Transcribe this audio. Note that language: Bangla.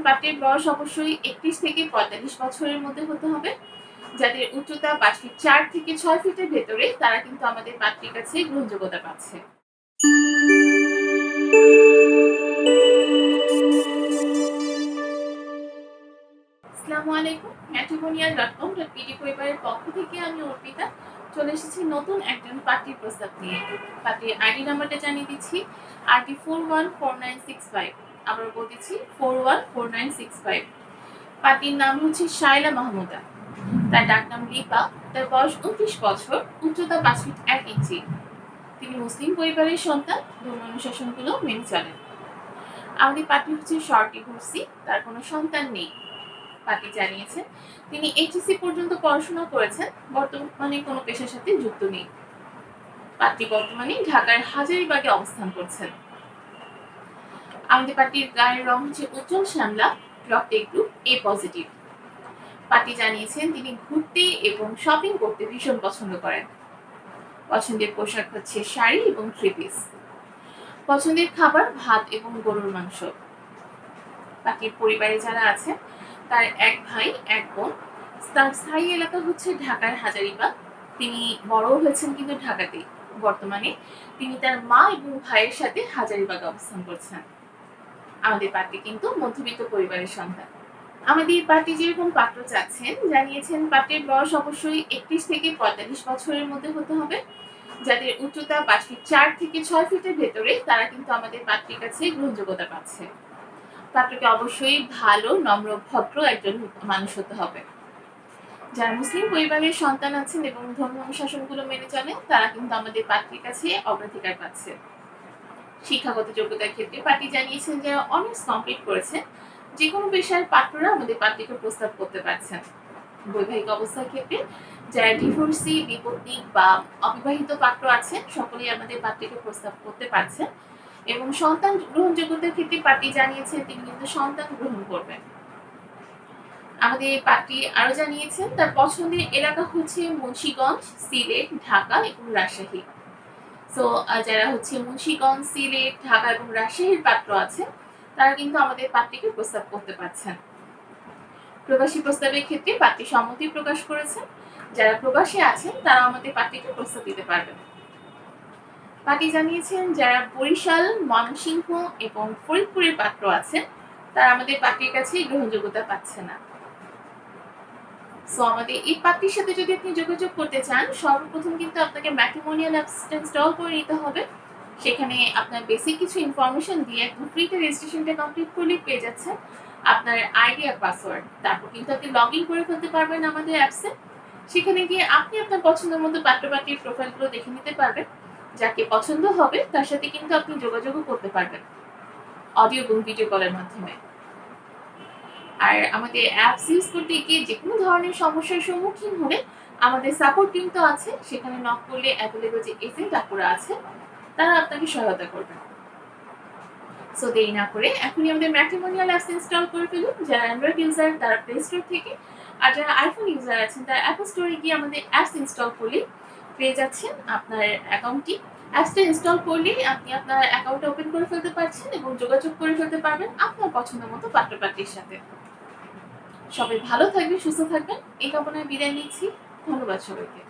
পাত্রের বয়স অবশ্যই ৩১ থেকে ৪৫ বছরের মধ্যে হতে হবে। যাদের উচ্চতা ৫ ফিট ৪ থেকে ৬ ফিটের ভেতরে তারা কিন্তু আমাদের পাত্রীর কাছে গ্রহণযোগ্যতা পাচ্ছে। আসসালামু আলাইকুম। matrimonial.com.pd পরিবারের পক্ষ থেকে আমি অর্পিতা চলে এসেছি নতুন একজন পাত্রীর প্রস্তাব নিয়ে। পাত্রীর আইডি নাম্বারটা জানিয়ে দিচ্ছি, RD 414965। আবারও বলতেছি 414965। পাত্রীর নাম হচ্ছে শায়লা মাহমুদা। তার ডাকনাম লিপা। তার বয়স 29 বছর, উচ্চতা 5 ফিট 1 ইঞ্চি। তিনি মুসলিম পরিবারের সন্তান, ধর্ম অনুশাসনগুলো মেনে চলেন। আমাদের পাত্রী হচ্ছে শর্ট ডিভোর্সি, তার কোনো সন্তান নেই। পাত্রী জানিয়েছেন তিনি এইচএসসি পর্যন্ত পড়াশোনা করেছেন, বর্তমানে কোনো পেশার সাথে যুক্ত নেই। পাত্রী বর্তমানে ঢাকার হাজারীবাগে অবস্থান করছেন। আমাদের পাত্রীর গায়ের রং হচ্ছে উজ্জ্বল শ্যামলা, রক্তে গ্রুপ A পজিটিভ। পাত্রী জানিয়েছেন তিনি ঘুরতে এবং শপিং করতে ভীষণ পছন্দ করেন। পছন্দের পোশাক হচ্ছে শাড়ি এবং থ্রি পিস। পছন্দের খাবার ভাত এবং গরুর মাংস। পাত্রীর পরিবারে যারা আছে তার এক ভাই এক বোন। তার স্থায়ী এলাকা হচ্ছে ঢাকার হাজারীবাগ। তিনি বড় হয়েছেন কিন্তু ঢাকাতেই। বর্তমানে তিনি তার মা এবং ভাইয়ের সাথে হাজারীবাগে অবস্থান করছেন। আমাদের পাত্রী কিন্তু মধ্যবিত্ত পরিবারের সন্তান। আমাদের পাত্রী যেরকম পাত্র চাচ্ছেন জানিয়েছেন পাত্রের বয়স অবশ্যই ৩১ থেকে ৪৫ বছরের মধ্যে হতে হবে। যাদের উচ্চতা ৫ ফিট ৪ থেকে ৬ ফিটের ভেতরে তারা কিন্তু আমাদের পাত্রীর কাছে গ্রহণযোগ্যতা পাচ্ছে। পাত্রকে অবশ্যই ভালো, নম্র, ভদ্র একজন মানুষ হতে হবে। যারা মুসলিম পরিবারের সন্তান আছেন এবং ধর্ম অনুশাসনগুলো মেনে চলেন তারা কিন্তু আমাদের পাত্রীর কাছে অগ্রাধিকার পাচ্ছে। শিক্ষাগত যোগ্যতার ক্ষেত্রে পাত্রী জানিয়েছেন যারা অনার্স কমপ্লিট করেছেন, যে কোনো পেশার পাত্ররা আমাদের পাত্রীকে প্রস্তাব করতে পারছেন। বৈবাহিক অবস্থার ক্ষেত্রে যারা ডিভোর্সি, বিপত্নিক বা অবিবাহিত পাত্র আছেন সকলেই আমাদের পাত্রীকে প্রস্তাব করতে পারছেন। এবং সন্তান গ্রহণযোগ্যতার ক্ষেত্রে পাত্রী জানিয়েছেন তিনি কিন্তু সন্তান গ্রহণ করবেন। আমাদের পাত্রী আরো জানিয়েছেন তার পছন্দের এলাকা হচ্ছে মুন্সিগঞ্জ, সিলেট, ঢাকা এবং রাজশাহী। সো যারা হচ্ছে মুন্সিগঞ্জ, সিলেট, ঢাকা এবং রাজশাহীর পাত্র আছে তারা কিন্তু আমাদের পাত্রীকে প্রস্তাব করতে পারছেন। প্রবাসী প্রস্তাবের ক্ষেত্রে পাত্রী সম্মতি প্রকাশ করেছেন। যারা প্রবাসী আছেন তারা আমাদের পাত্রীকে প্রস্তাব দিতে পারবেন। পাত্রী জানিয়েছেন যারা বরিশাল, ময়মনসিংহ এবং ফরিদপুরের পাত্র আছেন তারা আমাদের পাত্রীর কাছে গ্রহণযোগ্যতা পাচ্ছে না। সো আমাদের এই পাত্রীর সাথে যদি আপনি যোগাযোগ করতে চান সর্বপ্রথম কিন্তু আপনাকে ম্যাট্রিমোনিয়াল অ্যাপসটা ইনস্টল করে নিতে হবে। সেখানে আপনার বেসিক কিছু ইনফরমেশন দিয়ে একদম ফ্রিতে রেজিস্ট্রেশনটা কমপ্লিট করলে পেয়ে যাচ্ছেন আপনার আইডি আর পাসওয়ার্ড। তারপর কিন্তু আপনি লগ ইন করে ফেলতে পারবেন আমাদের অ্যাপসে। সেখানে গিয়ে আপনি আপনার পছন্দের মতো পাত্র-পাত্রীর প্রোফাইলগুলো দেখে নিতে পারবেন। যাকে পছন্দ হবে তার সাথে কিন্তু আপনি যোগাযোগও করতে পারবেন অডিও এবং ভিডিও কলের মাধ্যমে। আর আমাদের অ্যাপস ইউজ করতে গিয়ে যে কোনো ধরনের সমস্যার সম্মুখীন হলে আমাদের সাপোর্ট টিম তো আছে, সেখানে নক করলে অ্যাভেলেবল যে এজেন্ট আপুরা আছে তারা আপনাকে সহায়তা করবে। সো দেরি না করে এখনই আমাদের ম্যাট্রিমোনিয়াল অ্যাপস ইনস্টল করে ফেলুন। যারা অ্যান্ড্রয়েড ইউজার তারা প্লে স্টোর থেকে, আর যারা আইফোন ইউজার আছেন তারা অ্যাপল স্টোরে গিয়ে আমাদের অ্যাপস ইনস্টল করলে পেয়ে যাচ্ছেন আপনার অ্যাকাউন্টটি। অ্যাপসটা ইনস্টল করলেই আপনি আপনার অ্যাকাউন্টটা ওপেন করে ফেলতে পারছেন এবং যোগাযোগ করে ফেলতে পারবেন আপনার পছন্দ মতো পাত্র-পাত্রীর সাথে। সবাই ভালো থাকবেন, সুস্থ থাকবেন এই কামনায় বিদায় নিচ্ছি। ধন্যবাদ সবাইকে।